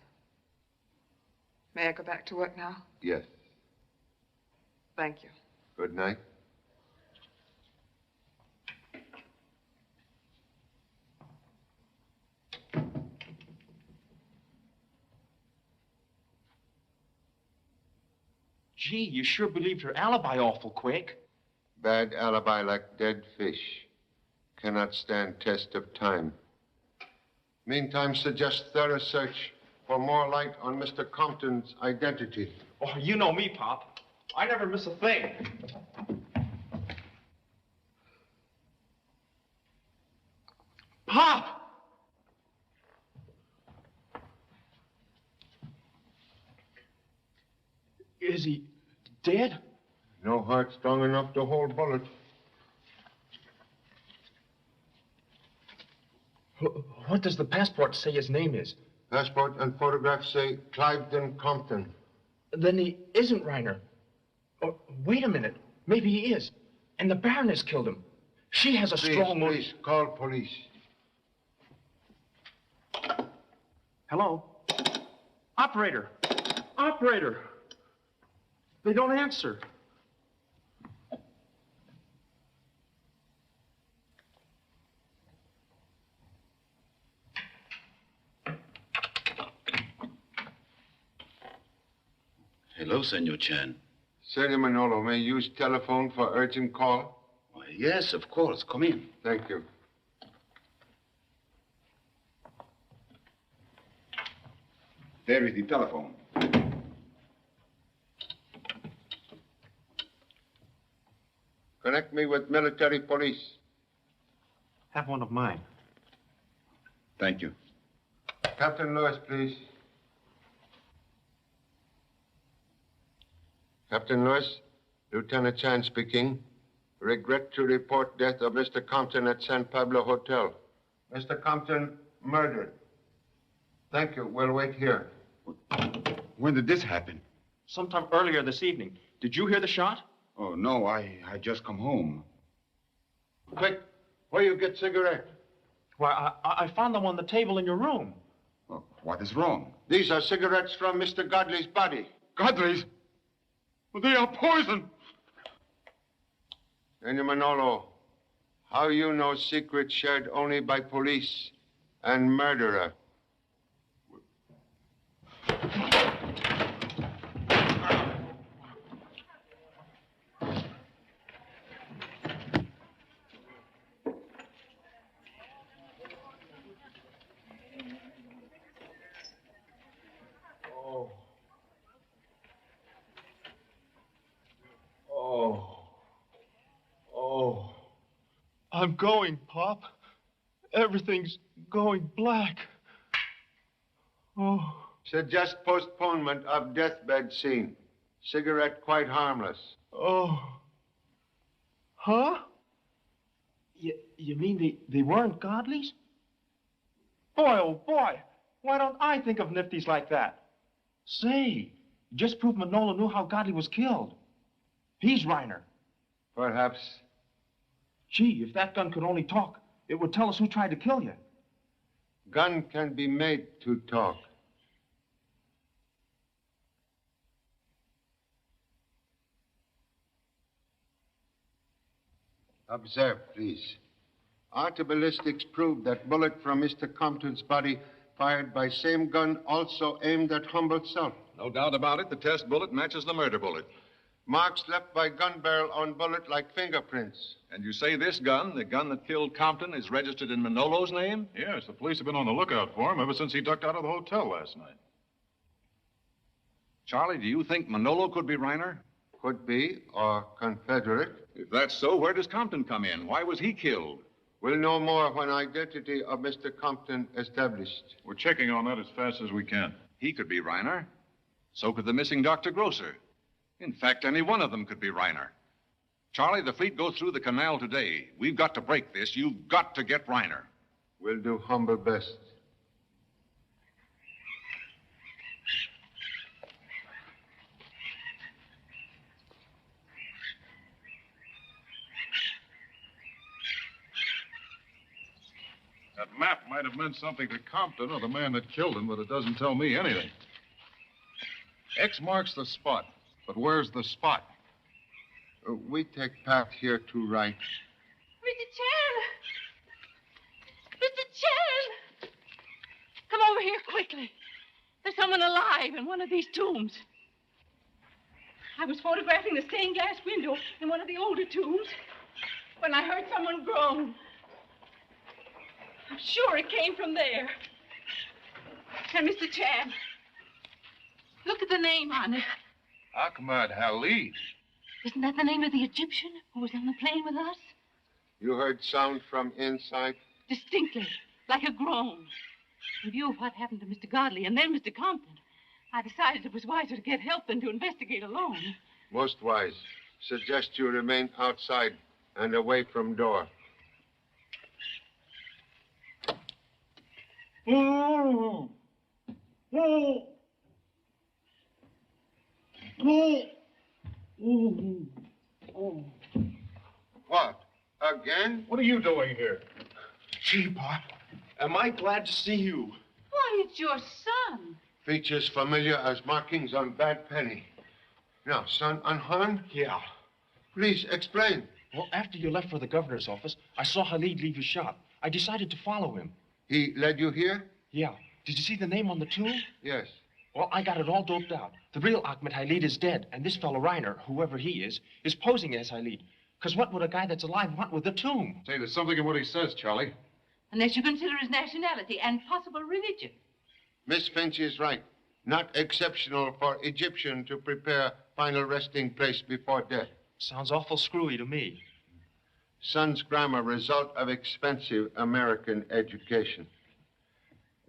May I go back to work now? Yes. Thank you. Good night. Gee, you sure believed her alibi awful quick. Bad alibi like dead fish. Cannot stand test of time. Meantime, suggest thorough search for more light on Mr. Compton's identity. Oh, you know me, Pop. I never miss a thing. Pop! Is he dead? No heart strong enough to hold bullet. What does the passport say his name is? Passport and photograph say Cliveden Compton. Then he isn't Reiner. Oh, wait a minute. Maybe he is. And the Baroness killed him. She has a strong motive. Please, call police. Hello? Operator. Operator. They don't answer. Hello, Senor Chan. Senor Manolo, may you use telephone for urgent call? Why, yes, of course. Come in. Thank you. There is the telephone. Connect me with military police. Have one of mine. Thank you. Captain Lewis, please. Captain Lewis, Lieutenant Chan speaking. Regret to report death of Mr. Compton at San Pablo Hotel. Mr. Compton murdered. Thank you. We'll wait here. When did this happen? Sometime earlier this evening. Did you hear the shot? Oh, no, I just come home. Quick, where you get cigarette? Why, I found them on the table in your room. Well, what is wrong? These are cigarettes from Mr. Godley's body. Godley's? Well, they are poison. Senor Manolo, how you know secrets shared only by police and murderer? I'm going, Pop. Everything's going black. Oh. Suggest postponement of deathbed scene. Cigarette quite harmless. Oh. Huh? You mean they weren't Godleys? Boy, oh boy, why don't I think of nifties like that? Say, you just proved Manolo knew how Godley was killed. He's Reiner. Perhaps. Gee, if that gun could only talk, it would tell us who tried to kill you. Gun can be made to talk. Observe, please. After ballistics proved that bullet from Mr. Compton's body fired by same gun also aimed at Humboldt's self. No doubt about it, the test bullet matches the murder bullet. Marks left by gun barrel on bullet like fingerprints. And you say this gun, the gun that killed Compton, is registered in Manolo's name? Yes, the police have been on the lookout for him ever since he ducked out of the hotel last night. Charlie, do you think Manolo could be Reiner? Could be, or Confederate. If that's so, where does Compton come in? Why was he killed? We'll know more when identity of Mr. Compton established. We're checking on that as fast as we can. He could be Reiner. So could the missing Dr. Grosser. In fact, any one of them could be Reiner. Charlie, the fleet goes through the canal today. We've got to break this. You've got to get Reiner. We'll do humble best. That map might have meant something to Compton or the man that killed him, but it doesn't tell me anything. X marks the spot. But where's the spot? We take path here to right. Mr. Chan! Mr. Chan! Come over here quickly. There's someone alive in one of these tombs. I was photographing the stained glass window in one of the older tombs when I heard someone groan. I'm sure it came from there. And Mr. Chan, look at the name on it. Ahmad Halid. Isn't that the name of the Egyptian who was on the plane with us? You heard sound from inside? Distinctly, like a groan. In view of what happened to Mr. Godley and then Mr. Compton, I decided it was wiser to get help than to investigate alone. Most wise. Suggest you remain outside and away from door. What? Again? What are you doing here? Gee, Pop, am I glad to see you. Why, it's your son. Features familiar as markings on bad penny. Now, son unharmed? Yeah. Please, explain. Well, after you left for the governor's office, I saw Halid leave his shop. I decided to follow him. He led you here? Yeah. Did you see the name on the tomb? Yes. Well, I got it all doped out. The real Ahmed Halid is dead, and this fellow Reiner, whoever he is posing as Halid. Because what would a guy that's alive want with a tomb? Say, there's something in what he says, Charlie. Unless you consider his nationality and possible religion. Miss Finch is right. Not exceptional for Egyptian to prepare final resting place before death. Sounds awful screwy to me. Son's grammar, result of expensive American education.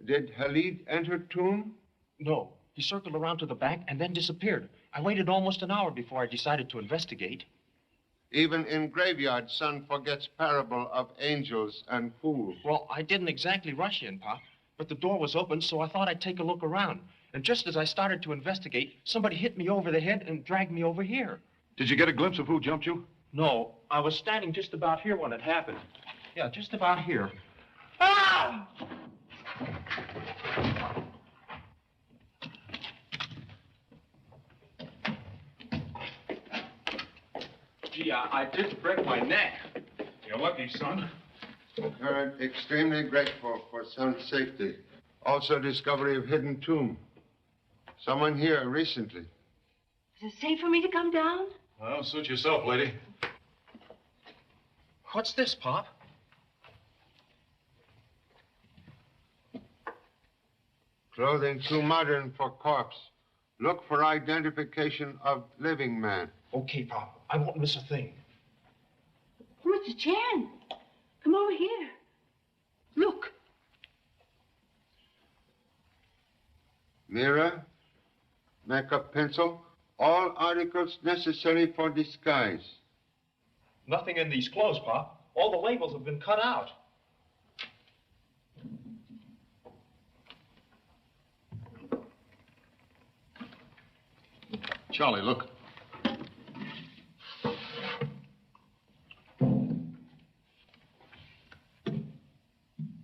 Did Halid enter tomb? No. He circled around to the back and then disappeared. I waited almost an hour before I decided to investigate. Even in graveyard, son forgets parable of angels and fools. Well, I didn't exactly rush in, Pop, but the door was open, so I thought I'd take a look around. And just as I started to investigate, somebody hit me over the head and dragged me over here. Did you get a glimpse of who jumped you? No, I was standing just about here when it happened. Yeah, just about here. Ah! Gee, I did break my neck. You're lucky, son. We're extremely grateful for son's safety. Also discovery of hidden tomb. Someone here recently. Is it safe for me to come down? Well, suit yourself, lady. What's this, Pop? Clothing too modern for corpse. Look for identification of living man. Okay, Pop. I won't miss a thing. Mr. Chan, come over here. Look. Mirror, makeup pencil, all articles necessary for disguise. Nothing in these clothes, Pop. All the labels have been cut out. Charlie, look.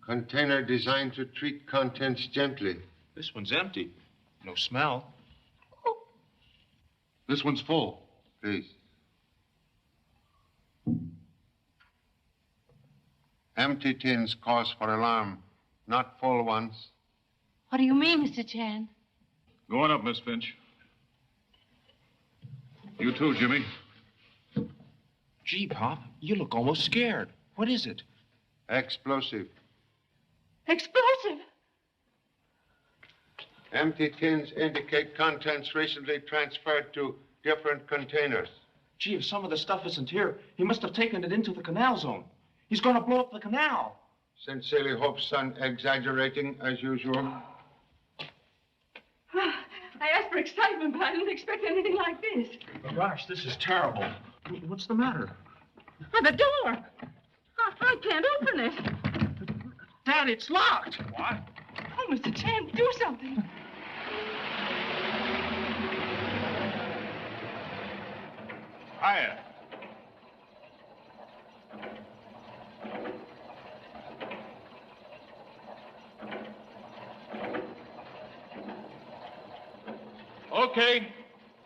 Container designed to treat contents gently. This one's empty. No smell. This one's full. Please. Empty tins cause for alarm, not full ones. What do you mean, Mr. Chan? Go on up, Miss Finch. You too, Jimmy. Gee, Pop, you look almost scared. What is it? Explosive. Explosive? Empty tins indicate contents recently transferred to different containers. Gee, if some of the stuff isn't here, he must have taken it into the canal zone. He's going to blow up the canal. Sincerely hope, son, exaggerating as usual. I asked for excitement, but I didn't expect anything like this. Gosh, this is terrible. What's the matter? Oh, the door. I can't open it. Dad, it's locked. What? Oh, Mr. Chan, do something. Hiya. Okay.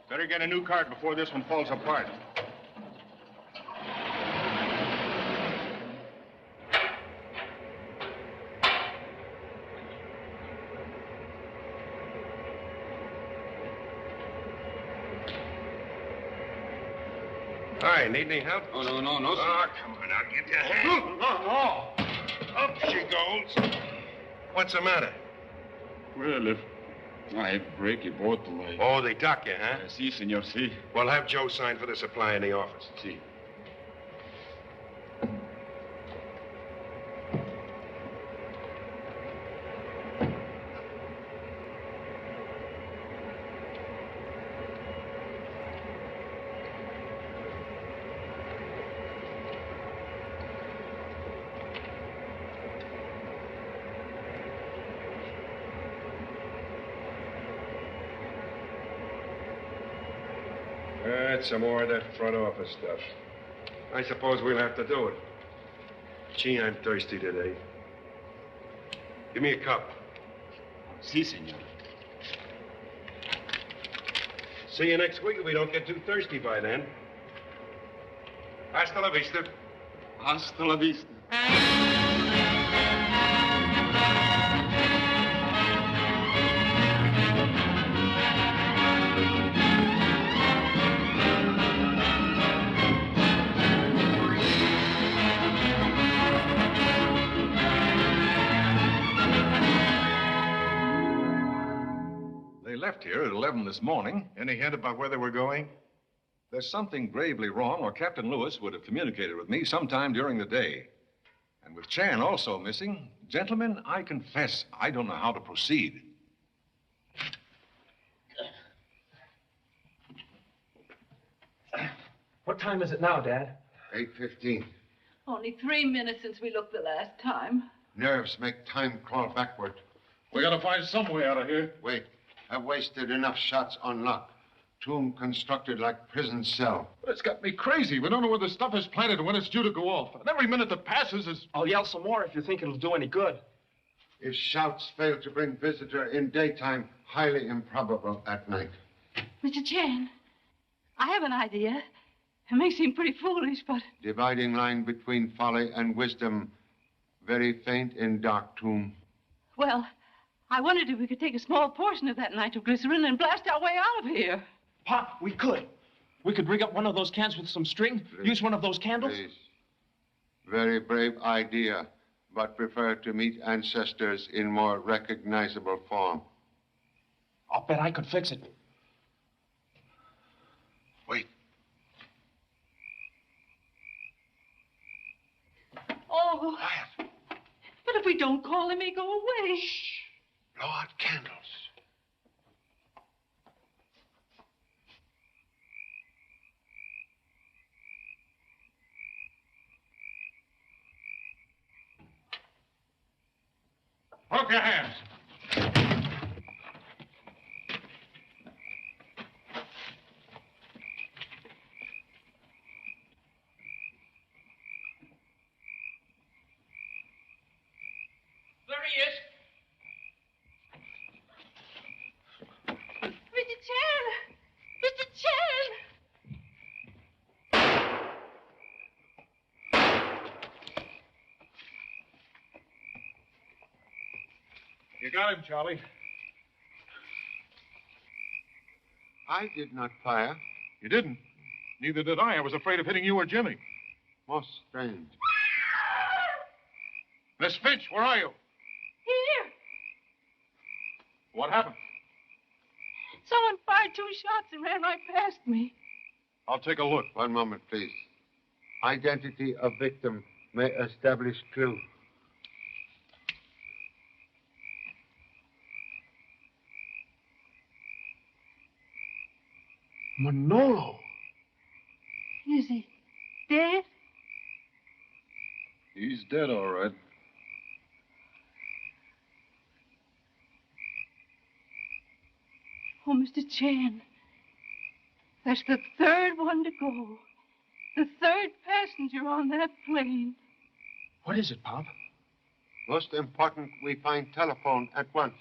Better get a new cart before this one falls apart. Hi, need any help? Oh, no, sir. Oh, come on, I'll give you a hand. No. Up she goes. What's the matter? Well, if I break a bottle, Oh, they dock you, huh? Si, senor, si. Well, have Joe sign for the supply in the office. Si. That's some more of that front office stuff. I suppose we'll have to do it. Gee, I'm thirsty today. Give me a cup. Si, senor. See you next week if we don't get too thirsty by then. Hasta la vista. Hasta la vista. left here at 11 this morning. Any hint about where they were going? There's something gravely wrong, or Captain Lewis would have communicated with me sometime during the day. And with Chan also missing, gentlemen, I confess I don't know how to proceed. What time is it now, Dad? 8:15. Only 3 minutes since we looked the last time. Nerves make time crawl backward. We gotta find some way out of here. Wait. I've wasted enough shots on luck. Tomb constructed like prison cell. But it's got me crazy. We don't know where the stuff is planted and when it's due to go off. And every minute that passes is... I'll yell some more if you think it'll do any good. If shouts fail to bring visitor in daytime, highly improbable at night. Mr. Chan, I have an idea. It may seem pretty foolish, but... Dividing line between folly and wisdom, very faint in dark tomb. Well, I wondered if we could take a small portion of that nitroglycerin and blast our way out of here. Pop, we could. We could rig up one of those cans with some string, use one of those candles. Please. Very brave idea, but prefer to meet ancestors in more recognizable form. I'll bet I could fix it. Wait. Oh. Quiet. But if we don't call him, he'll go away. Shh. Blow out candles. Up your hands. There he is. Mr. Chan! Mr. Chan! You got him, Charlie. I did not fire. You didn't? Neither did I. I was afraid of hitting you or Jimmy. Most strange. Miss Finch, where are you? Here! What happened? Someone fired 2 shots and ran right past me. I'll take a look. One moment, please. Identity of victim may establish clue. Manolo. Is he dead? He's dead, all right. Oh, Mr. Chan. That's the 3rd one to go. The 3rd passenger on that plane. What is it, Pop? Most important, we find telephone at once.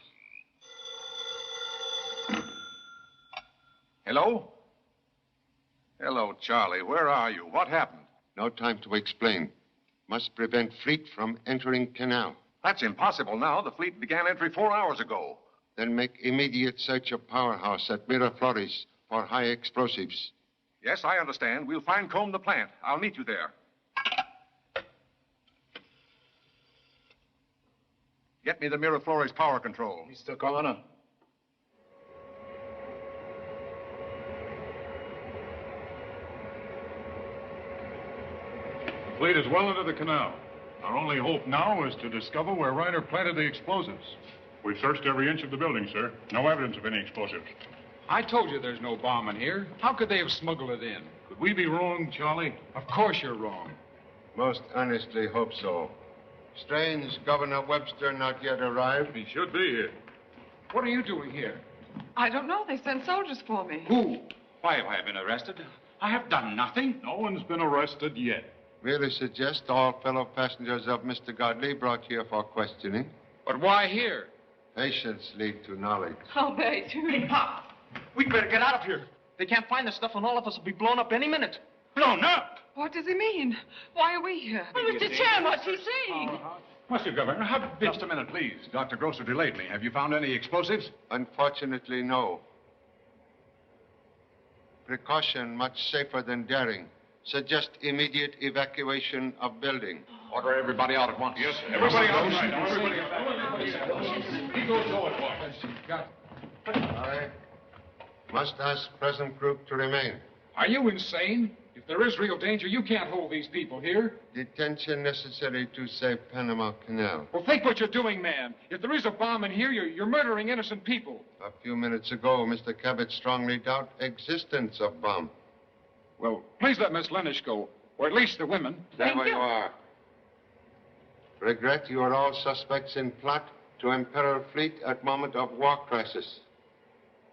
Hello? Hello, Charlie. Where are you? What happened? No time to explain. Must prevent fleet from entering canal. That's impossible now. The fleet began entry 4 hours ago. Then make immediate search of powerhouse at Miraflores for high explosives. Yes, I understand. We'll find Combe the plant. I'll meet you there. Get me the Miraflores power control. Mr. Coroner. The fleet is well into the canal. Our only hope now is to discover where Ryder planted the explosives. We've searched every inch of the building, sir. No evidence of any explosives. I told you there's no bomb in here. How could they have smuggled it in? Could we be wrong, Charlie? Of course you're wrong. Most honestly hope so. Strange, Governor Webster not yet arrived. He should be here. What are you doing here? I don't know. They sent soldiers for me. Who? Why have I been arrested? I have done nothing. No one's been arrested yet. Merely suggest all fellow passengers of Mr. Godley brought here for questioning. But why here? Patience lead to knowledge. How very true. Hey, Pop, we'd better get out of here. They can't find the stuff and all of us will be blown up any minute. Blown up? What does he mean? Why are we here? Oh, Mr. Chan, what's he saying? Monsieur Governor, how did... Just a minute, please. Dr. Grosser delayed me. Have you found any explosives? Unfortunately, no. Precaution much safer than daring. Suggest immediate evacuation of building. Order everybody out at once. Yes, everybody outside. Everybody outside. He goes low at once. I must ask present group to remain. Are you insane? If there is real danger, you can't hold these people here. Detention necessary to save Panama Canal. Well, think what you're doing, man. If there is a bomb in here, you're murdering innocent people. A few minutes ago, Mr. Cabot strongly doubt existence of bomb. Well, please let Miss Lennish go, or at least the women. There you are. Regret you are all suspects in plot to imperil fleet at moment of war crisis.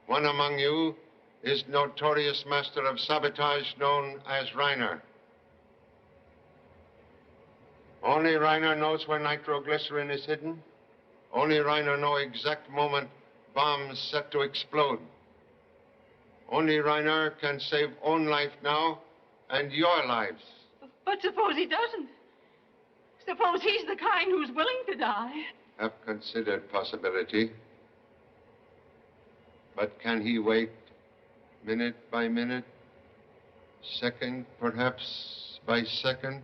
One among you is notorious master of sabotage known as Reiner. Only Reiner knows where nitroglycerin is hidden. Only Reiner knows exact moment bombs set to explode. Only Reiner can save own life now and your lives. But suppose he doesn't? Suppose he's the kind who's willing to die? Have considered possibility. But can he wait minute by minute, second perhaps by second,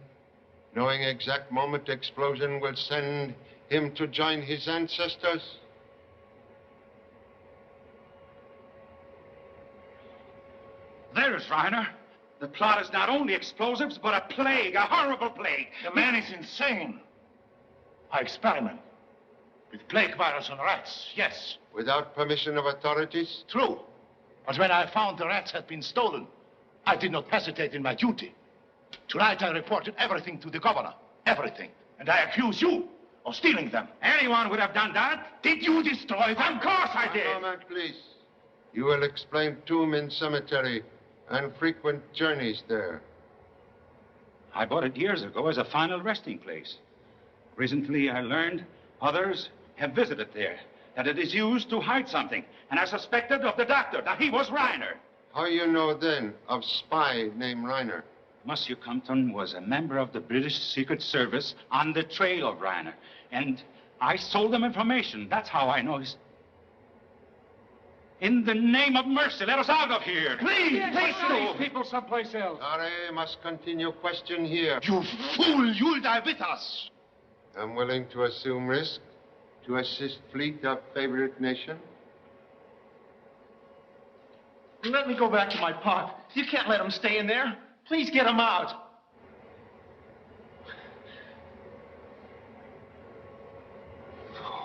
knowing exact moment explosion will send him to join his ancestors? There is Reiner. The plot is not only explosives, but a plague, a horrible plague. The man is insane. I experiment with plague virus on rats, yes. Without permission of authorities? True. But when I found the rats had been stolen, I did not hesitate in my duty. Tonight I reported everything to the governor. Everything. And I accuse you of stealing them. Anyone would have done that. Did you destroy them? Of course I did. One moment, please. You will explain tomb in cemetery and frequent journeys there. I bought it years ago as a final resting place. Recently I learned others have visited there, that it is used to hide something. And I suspected of the doctor, that he was Reiner. How you know then of spy named Reiner? Monsieur Compton was a member of the British Secret Service on the trail of Reiner. And I sold them information. That's how I know his... In the name of mercy, let us out of here. Please, Please these people someplace else. Sorry, must continue question here. You fool, you'll die with us. I'm willing to assume risk to assist fleet of favorite nation. Let me go back to my part. You can't let him stay in there. Please get him out.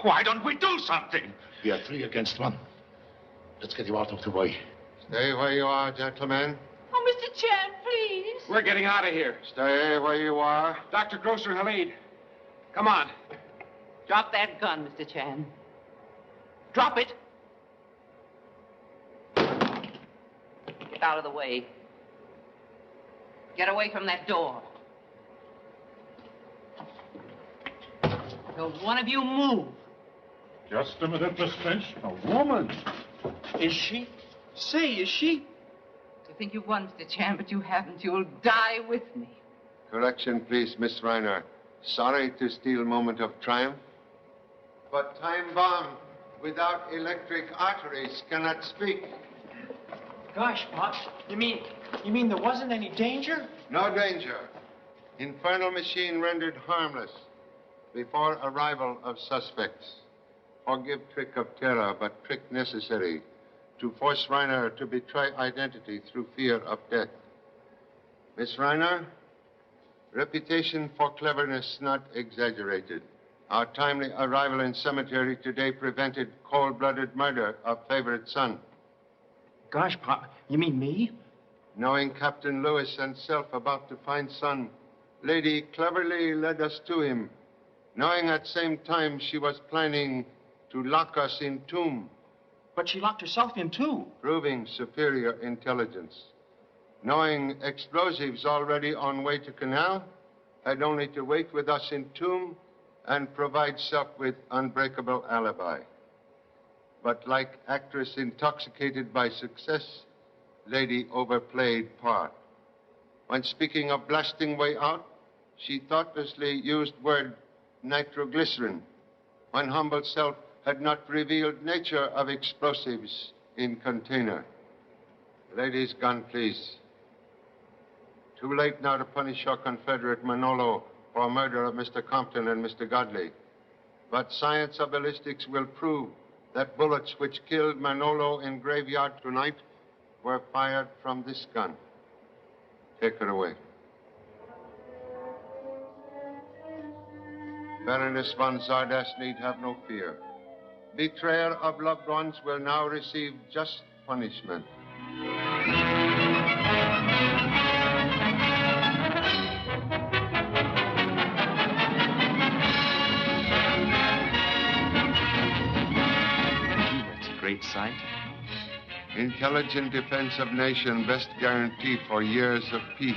Why don't we do something? We are 3 against 1. Let's get you out of the way. Stay where you are, gentlemen. Oh, Mr. Chan, please. We're getting out of here. Stay where you are. Dr. Grosser and Halid. Come on. Drop that gun, Mr. Chan. Drop it. Get out of the way. Get away from that door. Don't one of you move. Just a minute, Miss Finch. A woman. Is she? Say, is she? You think you won, Mr. Chan, but you haven't. You'll die with me. Correction, please, Miss Reiner. Sorry to steal moment of triumph. But time bomb without electric arteries cannot speak. Gosh, Pop, you mean there wasn't any danger? No danger. Infernal machine rendered harmless before arrival of suspects. Forgive trick of terror, but trick necessary to force Reiner to betray identity through fear of death. Miss Reiner, reputation for cleverness not exaggerated. Our timely arrival in cemetery today prevented cold-blooded murder of favorite son. Gosh, Pop, you mean me? Knowing Captain Lewis and self about to find son, lady cleverly led us to him, knowing at same time she was planning to lock us in tomb. But she locked herself in, too. Proving superior intelligence. Knowing explosives already on way to canal, had only to wait with us in tomb and provide self with unbreakable alibi. But like actress intoxicated by success, lady overplayed part. When speaking of blasting way out, she thoughtlessly used word nitroglycerin, when humble self had not revealed nature of explosives in container. Ladies, gun, please. Too late now to punish your confederate Manolo for murder of Mr. Compton and Mr. Godley. But science of ballistics will prove that bullets which killed Manolo in graveyard tonight were fired from this gun. Take her away. Baroness von Zardas need have no fear. Betrayer of loved ones will now receive just punishment. That's a great sight. Intelligent defense of nation, best guarantee for years of peace.